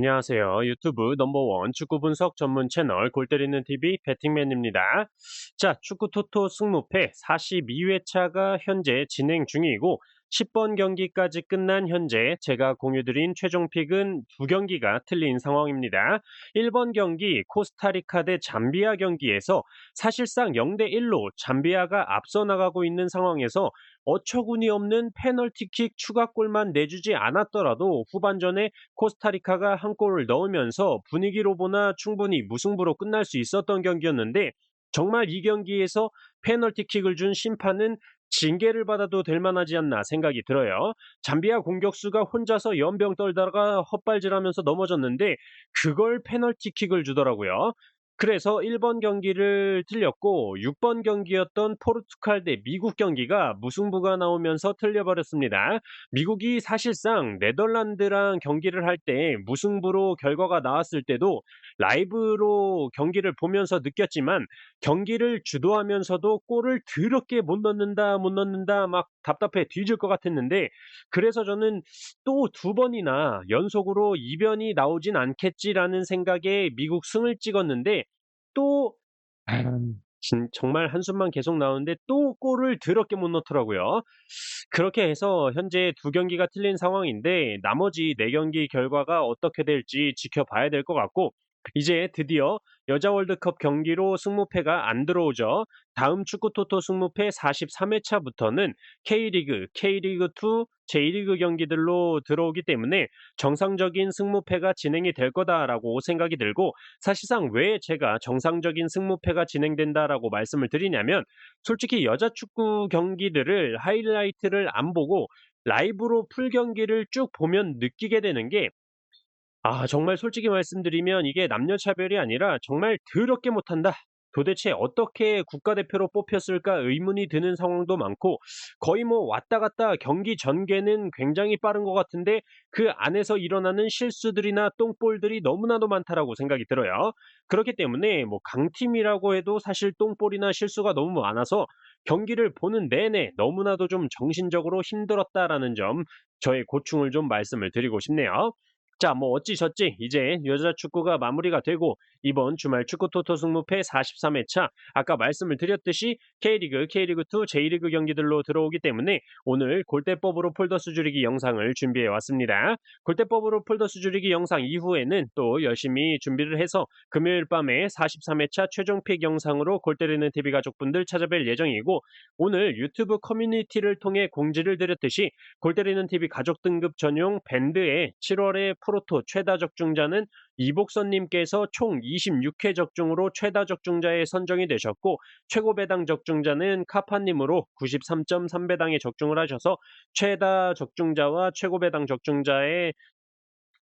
안녕하세요. 유튜브 넘버원 축구 분석 전문 채널 골 때리는 TV 배팅맨입니다. 자, 축구 토토 승무패 42회차가 현재 진행 중이고 10번 경기까지 끝난 현재 제가 공유드린 최종 픽은 두 경기가 틀린 상황입니다. 1번 경기 코스타리카 대 잠비아 경기에서 사실상 0대 1로 잠비아가 앞서 나가고 있는 상황에서 어처구니 없는 페널티킥 추가골만 내주지 않았더라도 후반전에 코스타리카가 한 골을 넣으면서 분위기로 보나 충분히 무승부로 끝날 수 있었던 경기였는데 정말 이 경기에서 페널티킥을 준 심판은 징계를 받아도 될 만하지 않나 생각이 들어요. 잠비아 공격수가 혼자서 연병 떨다가 헛발질하면서 넘어졌는데 그걸 페널티킥을 주더라고요. 그래서 1번 경기를 틀렸고 6번 경기였던 포르투갈 대 미국 경기가 무승부가 나오면서 틀려버렸습니다. 미국이 사실상 네덜란드랑 경기를 할 때 무승부로 결과가 나왔을 때도 라이브로 경기를 보면서 느꼈지만 경기를 주도하면서도 골을 더럽게 못 넣는다, 못 넣는다 막 답답해 뒤질 것 같았는데 그래서 저는 또 두 번이나 연속으로 이변이 나오진 않겠지라는 생각에 미국 승을 찍었는데 또 정말 한숨만 계속 나오는데 또 골을 더럽게 못 넣더라고요. 그렇게 해서 현재 두 경기가 틀린 상황인데 나머지 네 경기 결과가 어떻게 될지 지켜봐야 될 것 같고 이제 드디어 여자 월드컵 경기로 승무패가 안 들어오죠. 다음 축구 토토 승무패 43회차부터는 K리그, K리그2, J리그 경기들로 들어오기 때문에 정상적인 승무패가 진행이 될 거다라고 생각이 들고 사실상 왜 제가 정상적인 승무패가 진행된다라고 말씀을 드리냐면 솔직히 여자 축구 경기들을 하이라이트를 안 보고 라이브로 풀 경기를 쭉 보면 느끼게 되는 게 정말 솔직히 말씀드리면 이게 남녀 차별이 아니라 정말 더럽게 못한다. 도대체 어떻게 국가대표로 뽑혔을까 의문이 드는 상황도 많고 거의 뭐 왔다 갔다 경기 전개는 굉장히 빠른 것 같은데 그 안에서 일어나는 실수들이나 똥볼들이 너무나도 많다라고 생각이 들어요. 그렇기 때문에 뭐 강팀이라고 해도 사실 똥볼이나 실수가 너무 많아서 경기를 보는 내내 너무나도 좀 정신적으로 힘들었다라는 점 저의 고충을 좀 말씀을 드리고 싶네요. 자, 뭐 어찌저찌 이제 여자 축구가 마무리가 되고 이번 주말 축구 토토 승무패 43회차 아까 말씀을 드렸듯이 K리그, K리그2, J리그 경기들로 들어오기 때문에 오늘 골대법으로 폴더스 줄이기 영상을 준비해 왔습니다. 골대법으로 폴더스 줄이기 영상 이후에는 또 열심히 준비를 해서 금요일 밤에 43회차 최종 픽 영상으로 골 때리는 TV 가족분들 찾아뵐 예정이고 오늘 유튜브 커뮤니티를 통해 공지를 드렸듯이 골 때리는 TV 가족 등급 전용 밴드에 7월에 프로토 최다 적중자는 이복선님께서 총 26회 적중으로 최다 적중자에 선정이 되셨고 최고 배당 적중자는 카파님으로 93.3배당에 적중을 하셔서 최다 적중자와 최고 배당 적중자의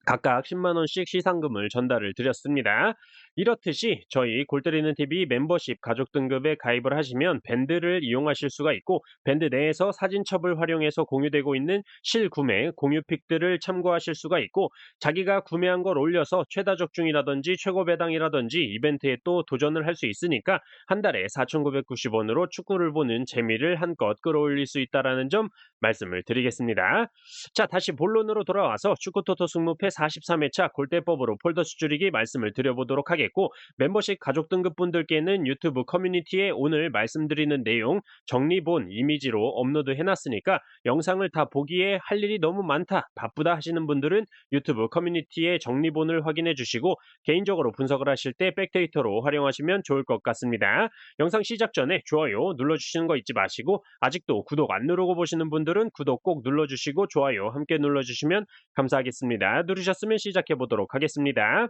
각각 10만 원씩 시상금을 전달을 드렸습니다. 이렇듯이 저희 골 때리는 TV 멤버십 가족 등급에 가입을 하시면 밴드를 이용하실 수가 있고 밴드 내에서 사진첩을 활용해서 공유되고 있는 실구매 공유픽들을 참고하실 수가 있고 자기가 구매한 걸 올려서 최다 적중이라든지 최고 배당이라든지 이벤트에 또 도전을 할 수 있으니까 한 달에 4,990원으로 축구를 보는 재미를 한껏 끌어올릴 수 있다는 점 말씀을 드리겠습니다. 자, 다시 본론으로 돌아와서 축구토토 승무패 43회차 골대법으로 폴더스 줄이기 말씀을 드려보도록 하겠고 멤버십 가족 등급분들께는 유튜브 커뮤니티에 오늘 말씀드리는 내용 정리본 이미지로 업로드 해놨으니까 영상을 다 보기에 할 일이 너무 많다 바쁘다 하시는 분들은 유튜브 커뮤니티에 정리본을 확인해 주시고 개인적으로 분석을 하실 때 백데이터로 활용하시면 좋을 것 같습니다. 영상 시작 전에 좋아요 눌러주시는 거 잊지 마시고 아직도 구독 안 누르고 보시는 분들은 구독 꼭 눌러주시고 좋아요 함께 눌러주시면 감사하겠습니다. 누르셨으면 시작해 보도록 하겠습니다.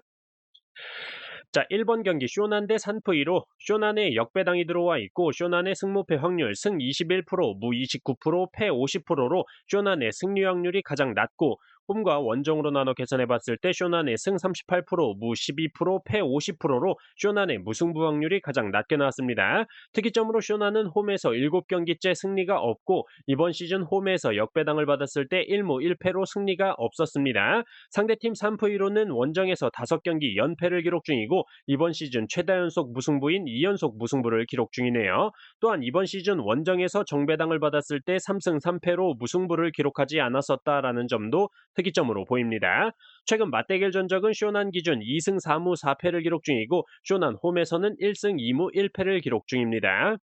자, 1번 경기 쇼난 대 산프이로 쇼난에 역배당이 들어와 있고 쇼난의 승무패 확률 승 21%, 무 29%, 패 50%로 쇼난의 승리 확률이 가장 낮고 홈과 원정으로 나눠 계산해 봤을 때 쇼난의 승 38%, 무 12%, 패 50%로 쇼난의 무승부 확률이 가장 낮게 나왔습니다. 특이점으로 쇼난은 홈에서 7경기째 승리가 없고 이번 시즌 홈에서 역배당을 받았을 때 1무 1패로 승리가 없었습니다. 상대팀 산프이로는 원정에서 5경기 연패를 기록 중이고 이번 시즌 최다 연속 무승부인 2연속 무승부를 기록 중이네요. 또한 이번 시즌 원정에서 정배당을 받았을 때 3승 3패로 무승부를 기록하지 않았었다라는 점도 특이점으로 보입니다. 최근 맞대결 전적은 쇼난 기준 2승 4무 4패를 기록 중이고 쇼난 홈에서는 1승 2무 1패를 기록 중입니다.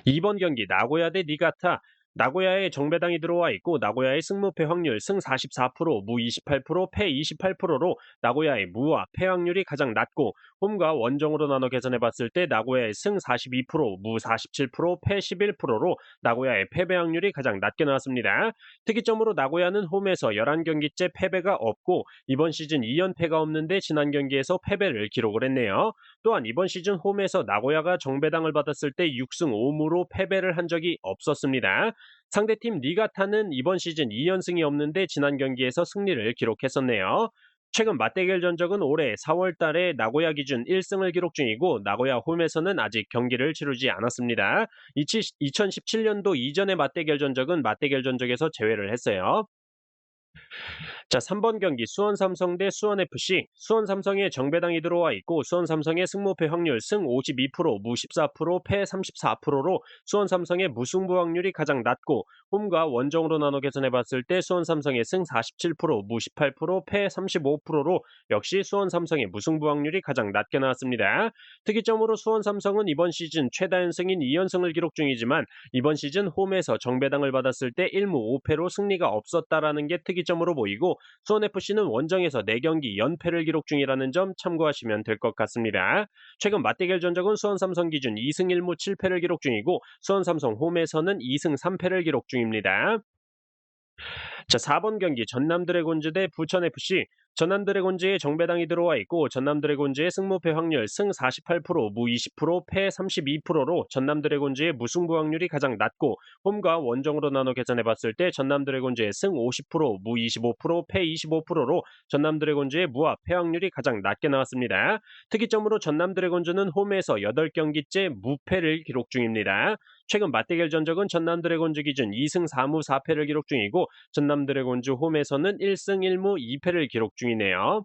이번 경기 나고야 대 니가타. 나고야에 정배당이 들어와 있고 나고야의 승무패 확률 승 44%, 무 28%, 패 28%로 나고야의 무와 패 확률이 가장 낮고 홈과 원정으로 나눠 계산해 봤을 때 나고야의 승 42%, 무 47%, 패 11%로 나고야의 패배 확률이 가장 낮게 나왔습니다. 특이점으로 나고야는 홈에서 11경기째 패배가 없고 이번 시즌 2연패가 없는데 지난 경기에서 패배를 기록을 했네요. 또한 이번 시즌 홈에서 나고야가 정배당을 받았을 때 6승 5무로 패배를 한 적이 없었습니다. 상대팀 니가타는 이번 시즌 2연승이 없는데 지난 경기에서 승리를 기록했었네요. 최근 맞대결 전적은 올해 4월 달에 나고야 기준 1승을 기록 중이고 나고야 홈에서는 아직 경기를 치르지 않았습니다. 2017년도 이전의 맞대결 전적은 맞대결 전적에서 제외를 했어요. 자, 3번 경기 수원 삼성 대 수원 FC. 수원 삼성에 정배당이 들어와 있고 수원 삼성의 승무패 확률 승 52%, 무 14%, 패 34%로 수원 삼성의 무승부 확률이 가장 낮고 홈과 원정으로 나눠 계산해 봤을 때 수원 삼성의 승 47%, 무 18%, 패 35%로 역시 수원 삼성의 무승부 확률이 가장 낮게 나왔습니다. 특이점으로 수원 삼성은 이번 시즌 최다 연승인 2연승을 기록 중이지만 이번 시즌 홈에서 정배당을 받았을 때 1무 5패로 승리가 없었다라는 게 특이점으로 보이고 수원FC는 원정에서 4경기 연패를 기록 중이라는 점 참고하시면 될 것 같습니다. 최근 맞대결 전적은 수원 삼성 기준 2승 1무 7패를 기록 중이고 수원 삼성 홈에서는 2승 3패를 기록 중입니다. 자, 4번 경기 전남 드래곤즈 대 부천 FC. 전남 드래곤즈에 정배당이 들어와 있고 전남 드래곤즈의 승무패 확률 승 48%, 무 20%, 패 32%로 전남 드래곤즈의 무승부 확률이 가장 낮고 홈과 원정으로 나눠 계산해 봤을 때 전남 드래곤즈의 승 50%, 무 25%, 패 25%로 전남 드래곤즈의 무와 패 확률이 가장 낮게 나왔습니다. 특이점으로 전남 드래곤즈는 홈에서 8경기째 무패를 기록 중입니다. 최근 맞대결 전적은 전남 드래곤즈 기준 2승 4무 4패를 기록 중이고 전남 드래곤즈 홈에서는 1승 1무 2패를 기록 중이네요.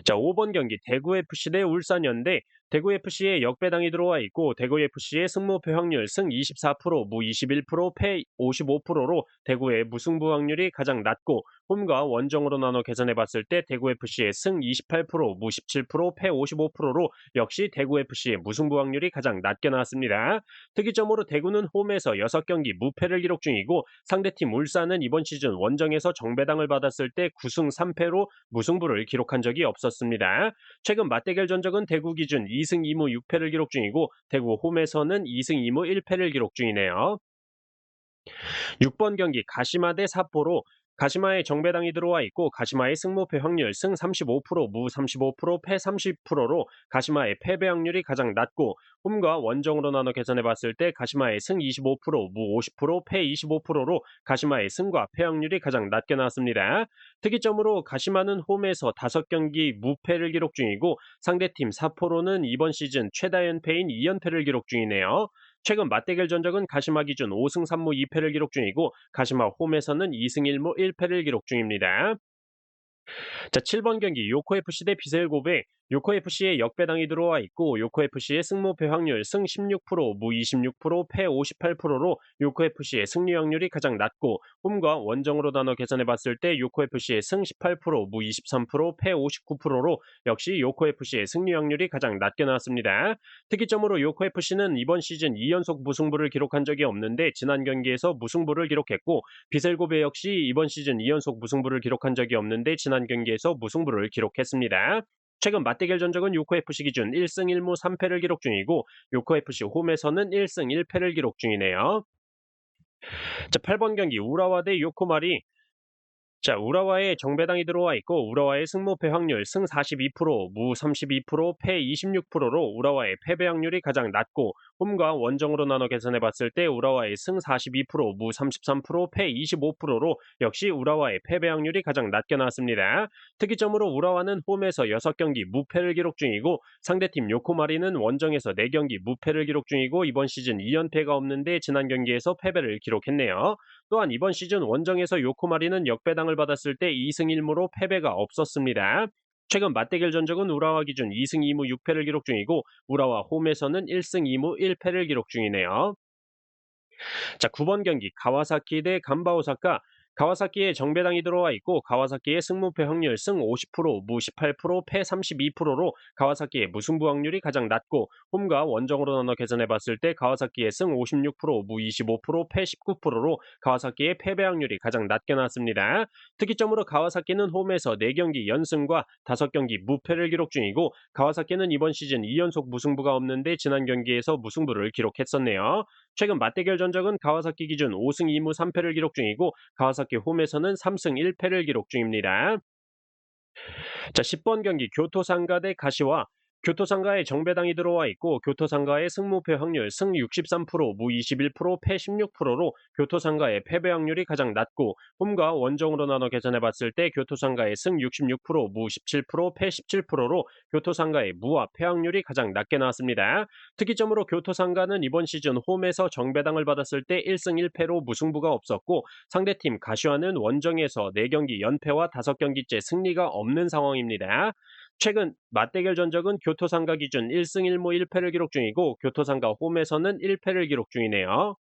자, 5번 경기 대구FC 대 울산현대. 대구FC에 역배당이 들어와 있고 대구FC의 승무패 확률 승 24%, 무 21%, 패 55%로 대구의 무승부 확률이 가장 낮고 홈과 원정으로 나눠 계산해 봤을 때 대구FC의 승 28%, 무 17%, 패 55%로 역시 대구FC의 무승부 확률이 가장 낮게 나왔습니다. 특이점으로 대구는 홈에서 6경기 무패를 기록 중이고 상대팀 울산은 이번 시즌 원정에서 정배당을 받았을 때 9승 3패로 무승부를 기록한 적이 없었습니다. 최근 맞대결 전적은 대구 기준 2승 2무 6패를 기록 중이고 대구 홈에서는 2승 2무 1패를 기록 중이네요. 6번 경기 가시마 대 삿포로. 가시마에 정배당이 들어와 있고 가시마의 승무패 확률 승 35%, 무 35%, 패 30%로 가시마의 패배 확률이 가장 낮고 홈과 원정으로 나눠 계산해 봤을 때 가시마의 승 25%, 무 50%, 패 25%로 가시마의 승과 패 확률이 가장 낮게 나왔습니다. 특이점으로 가시마는 홈에서 5경기 무패를 기록 중이고 상대팀 삿포로는 이번 시즌 최다 연패인 2연패를 기록 중이네요. 최근 맞대결 전적은 가시마 기준 5승 3무 2패를 기록 중이고 가시마 홈에서는 2승 1무 1패를 기록 중입니다. 자, 7번 경기 요코FC 대 비셀고베. 요코FC에 역배당이 들어와 있고 요코FC의 승무패 확률 승 16%, 무 26%, 패 58%로 요코FC의 승리 확률이 가장 낮고 홈과 원정으로 나눠 계산해 봤을 때 요코FC의 승 18%, 무 23%, 패 59%로 역시 요코FC의 승리 확률이 가장 낮게 나왔습니다. 특이점으로 요코FC는 이번 시즌 2연속 무승부를 기록한 적이 없는데 지난 경기에서 무승부를 기록했고 비셀고베 역시 이번 시즌 2연속 무승부를 기록한 적이 없는데 지난 경기에서 무승부를 기록했습니다. 최근 맞대결 전적은 요코FC 기준 1승 1무 3패를 기록 중이고 요코FC 홈에서는 1승 1패를 기록 중이네요. 자, 8번 경기 우라와 대 요코마리. 자, 우라와에 정배당이 들어와 있고 우라와의 승무패 확률 승 42%, 무 32%, 패 26%로 우라와의 패배 확률이 가장 낮고 홈과 원정으로 나눠 계산해 봤을 때 우라와의 승 42%, 무 33%, 패 25%로 역시 우라와의 패배 확률이 가장 낮게 나왔습니다. 특이점으로 우라와는 홈에서 6경기 무패를 기록 중이고 상대팀 요코마리는 원정에서 4경기 무패를 기록 중이고 이번 시즌 2연패가 없는데 지난 경기에서 패배를 기록했네요. 또한 이번 시즌 원정에서 요코마리는 역배당을 받았을 때 2승 1무로 패배가 없었습니다. 최근 맞대결 전적은 우라와 기준 2승 2무 6패를 기록 중이고 우라와 홈에서는 1승 2무 1패를 기록 중이네요. 자, 9번 경기 가와사키 대 간바오사카. 가와사키에 정배당이 들어와 있고 가와사키의 승무패 확률 승 50%, 무 18%, 패 32%로 가와사키의 무승부 확률이 가장 낮고 홈과 원정으로 나눠 계산해 봤을 때 가와사키의 승 56%, 무 25%, 패 19%로 가와사키의 패배 확률이 가장 낮게 나왔습니다. 특이점으로 가와사키는 홈에서 4경기 연승과 5경기 무패를 기록 중이고 가와사키는 이번 시즌 2연속 무승부가 없는데 지난 경기에서 무승부를 기록했었네요. 최근 맞대결 전적은 가와사키 기준 5승 2무 3패를 기록 중이고 가와사키 홈에서는 3승 1패를 기록 중입니다. 자, 10번 경기 교토상가 대 가시와 교토상가에 정배당이 들어와 있고 교토상가의 승무패 확률 승 63%, 무 21%, 패 16%로 교토상가의 패배 확률이 가장 낮고 홈과 원정으로 나눠 계산해 봤을 때 교토상가의 승 66%, 무 17%, 패 17%로 교토상가의 무와 패 확률이 가장 낮게 나왔습니다. 특이점으로 교토상가는 이번 시즌 홈에서 정배당을 받았을 때 1승 1패로 무승부가 없었고 상대팀 가시와는 원정에서 4경기 연패와 5경기째 승리가 없는 상황입니다. 최근 맞대결 전적은 교토상가 기준 1승 1무 1패를 기록 중이고 교토상가 홈에서는 1패를 기록 중이네요.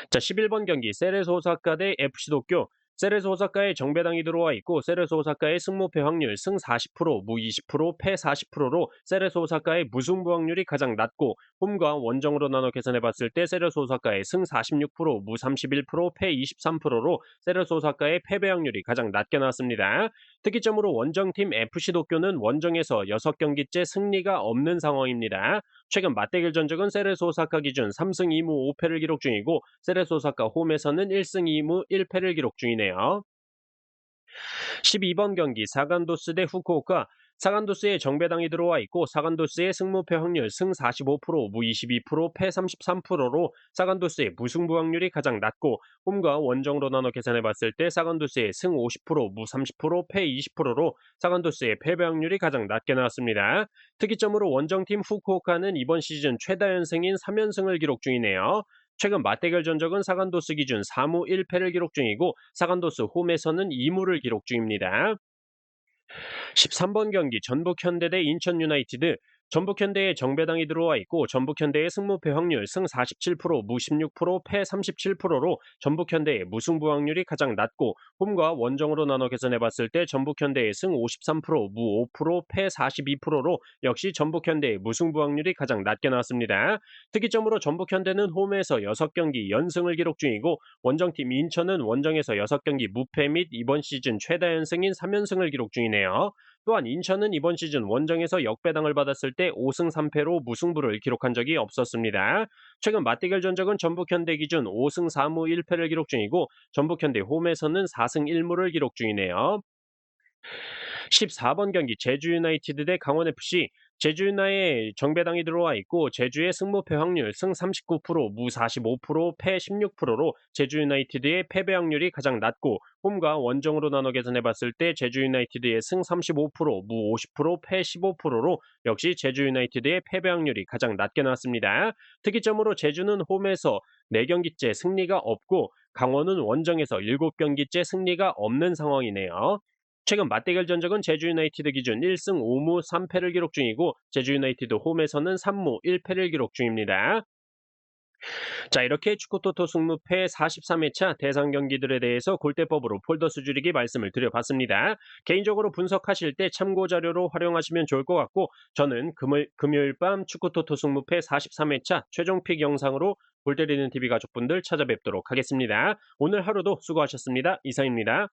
자, 11번 경기 세레소 오사카 대 FC 도쿄. 세레소 오사카에 정배당이 들어와 있고 세레소 오사카의 승무패 확률 승 40%, 무 20%, 패 40%로 세레소 오사카의 무승부 확률이 가장 낮고 홈과 원정으로 나눠 계산해 봤을 때 세레소 오사카의 승 46%, 무 31%, 패 23%로 세레소 오사카의 패배 확률이 가장 낮게 나왔습니다. 특이점으로 원정팀 FC 도쿄는 원정에서 6경기째 승리가 없는 상황입니다. 최근 맞대결 전적은 세레소 오사카 기준 3승 2무 5패를 기록 중이고 세레소 오사카 홈에서는 1승 2무 1패를 기록 중이네요. 12번 경기 사간도스 대 후쿠오카. 사간도스에 정배당이 들어와 있고 사간도스의 승무패 확률 승 45%, 무 22%, 패 33%로 사간도스의 무승부 확률이 가장 낮고 홈과 원정으로 나눠 계산해 봤을 때 사간도스의 승 50%, 무 30%, 패 20%로 사간도스의 패배 확률이 가장 낮게 나왔습니다. 특이점으로 원정팀 후쿠오카는 이번 시즌 최다 연승인 3연승을 기록 중이네요. 최근 맞대결 전적은 사간도스 기준 4무 1패를 기록 중이고 사간도스 홈에서는 2무를 기록 중입니다. 13번 경기 전북현대 대 인천 유나이티드. 전북현대에 정배당이 들어와 있고 전북현대의 승무패 확률 승 47%, 무 16%, 패 37%로 전북현대의 무승부 확률이 가장 낮고 홈과 원정으로 나눠 계산해 봤을 때 전북현대의 승 53%, 무 5%, 패 42%로 역시 전북현대의 무승부 확률이 가장 낮게 나왔습니다. 특이점으로 전북현대는 홈에서 6경기 연승을 기록 중이고 원정팀 인천은 원정에서 6경기 무패 및 이번 시즌 최다 연승인 3연승을 기록 중이네요. 또한 인천은 이번 시즌 원정에서 역배당을 받았을 때 5승 3패로 무승부를 기록한 적이 없었습니다. 최근 맞대결 전적은 전북현대 기준 5승 4무 1패를 기록 중이고 전북현대 홈에서는 4승 1무를 기록 중이네요. 14번 경기 제주 유나이티드 대 강원 FC. 제주 유나이에 정배당이 들어와 있고 제주의 승무패 확률 승 39%, 무 45%, 패 16%로 제주 유나이티드의 패배 확률이 가장 낮고 홈과 원정으로 나눠 계산해 봤을 때 제주 유나이티드의 승 35%, 무 50%, 패 15%로 역시 제주 유나이티드의 패배 확률이 가장 낮게 나왔습니다. 특이점으로 제주는 홈에서 4경기째 승리가 없고 강원은 원정에서 7경기째 승리가 없는 상황이네요. 최근 맞대결 전적은 제주 유나이티드 기준 1승 5무 3패를 기록 중이고 제주 유나이티드 홈에서는 3무 1패를 기록 중입니다. 자, 이렇게 축구토토 승무패 43회차 대상 경기들에 대해서 골대법으로 폴더스 줄이기 말씀을 드려봤습니다. 개인적으로 분석하실 때 참고 자료로 활용하시면 좋을 것 같고 저는 금요일 밤 축구토토 승무패 43회차 최종픽 영상으로 골 때리는 TV 가족분들 찾아뵙도록 하겠습니다. 오늘 하루도 수고하셨습니다. 이상입니다.